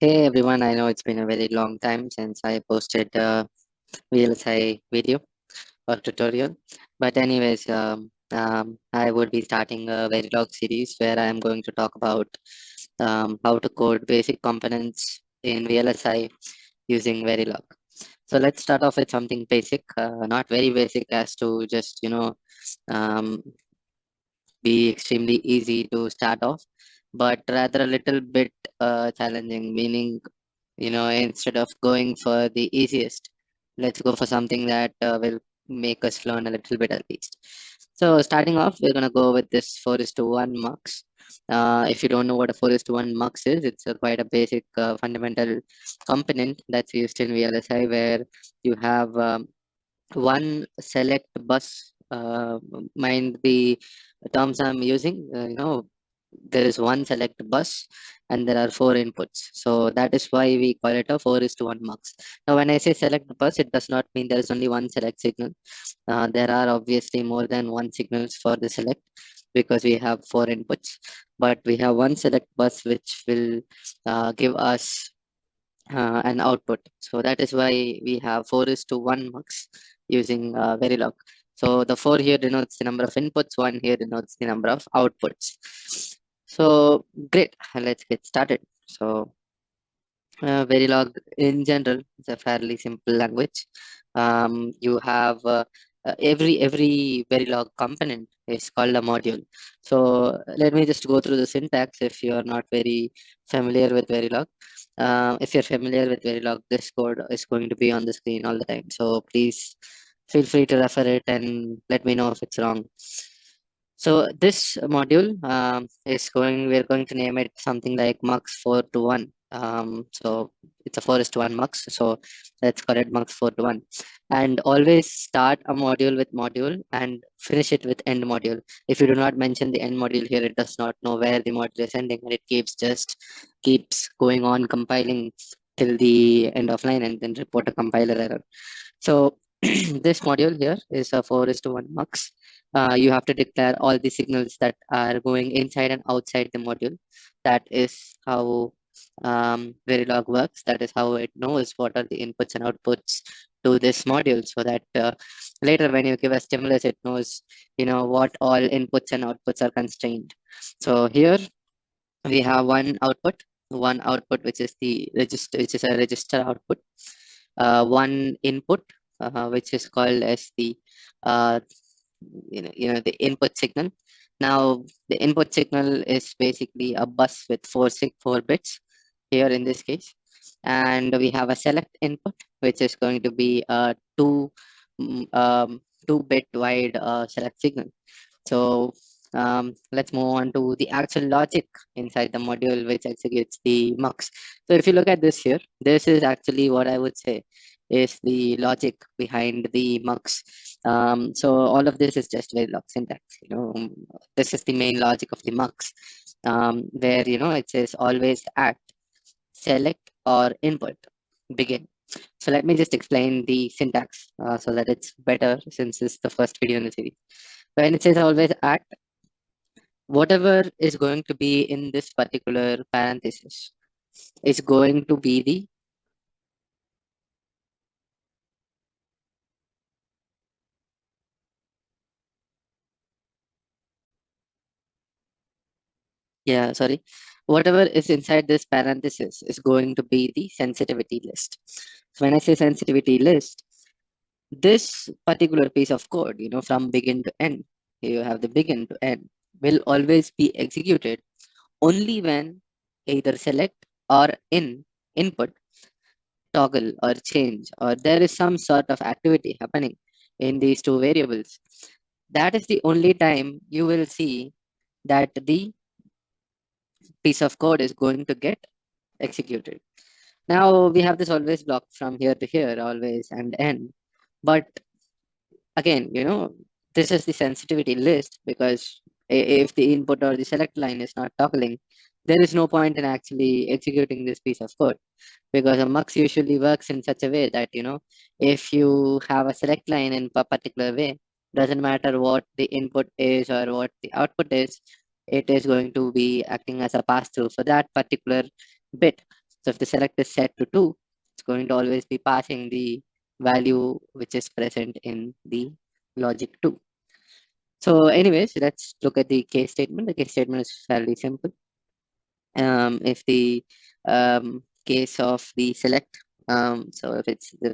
Hey everyone, I know it's been a very long time since I posted a VLSI video or tutorial. But anyways, I would be starting a Verilog series where I am going to talk about how to code basic components in VLSI using Verilog. So let's start off with something basic, not very basic as to just, um, be extremely easy to start off, but rather a little bit challenging, meaning instead of going for the easiest, let's go for something that will make us learn a little bit at least. So starting off, we're going to go with this 4 is to 1 mux. If you don't know what a 4 is to 1 mux is, it's a quite a basic fundamental component that's used in VLSI where you have one select bus. Mind the terms I'm using, there is one select bus and there are four inputs. So that is why we call it a 4 is to 1 mux. Now, when I say select bus, it does not mean there is only one select signal. There are obviously more than one signals for the select because we have four inputs, but we have one select bus which will give us an output. So that is why we have 4 is to 1 mux using Verilog. So the 4 here denotes the number of inputs, 1 here denotes the number of outputs. So great, let's get started. So Verilog in general is a fairly simple language. You have every Verilog component is called a module. So let me just go through the syntax if you are not very familiar with Verilog. If you're familiar with Verilog, this code is going to be on the screen all the time. So please feel free to refer it and let me know if it's wrong. So this module we're going to name it something like mux 4 to 1. So it's a 4 is to 1 mux. So let's call it mux 4 to 1. And always start a module with module and finish it with end module. If you do not mention the end module here, it does not know where the module is ending and it keeps going on compiling till the end of line and then report a compiler error. So this module here is a 4 is to 1 mux. You have to declare all the signals that are going inside and outside the module. That is how Verilog works. That is how it knows what are the inputs and outputs to this module, so that later when you give a stimulus, it knows what all inputs and outputs are constrained. So here we have one output which is the register, which is a register output, one input which is called as the uh, the input signal. Now the input signal is basically a bus with four bits here in this case, and we have a select input which is going to be a mm, um, 2 bit wide select signal. So let's move on to the actual logic inside the module which executes the mux. So if you look at this here, this is actually what I would say is the logic behind the mux. So all of this is just Verilog syntax. This is the main logic of the mux, where it says always at select or input begin. So let me just explain the syntax so that it's better since it's the first video in the series. When it says always at, whatever is going to be in this particular parenthesis is going to be the yeah, sorry. Whatever is inside this parenthesis is going to be the sensitivity list. So when I say sensitivity list, this particular piece of code, from begin to end, you have the begin to end, will always be executed only when either select or input toggle or change, or there is some sort of activity happening in these two variables. That is the only time you will see that the piece of code is going to get executed. Now we have this always block from here to here, always and end. But again, this is the sensitivity list because if the input or the select line is not toggling, there is no point in actually executing this piece of code, because a mux usually works in such a way that if you have a select line in a particular way, doesn't matter what the input is or what the output is, it is going to be acting as a pass through for that particular bit. So if the select is set to 2, it's going to always be passing the value which is present in the logic 2. So anyways, let's look at the case statement. The case statement is fairly simple. If the case of the select, so if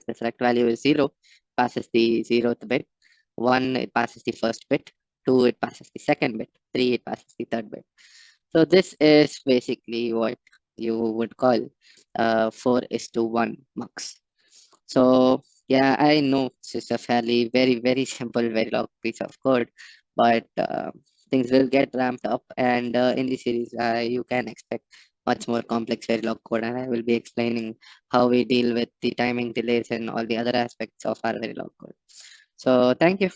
the select value is 0, passes the 0th bit. 1, it passes the first bit. 2, it passes the second bit. 3, it passes the third bit. So this is basically what you would call 4:1 mux. So yeah, I know it's just a fairly very simple Verilog piece of code, but things will get ramped up, and in the series, you can expect much more complex Verilog code, and I will be explaining how we deal with the timing delays and all the other aspects of our Verilog code. So thank you.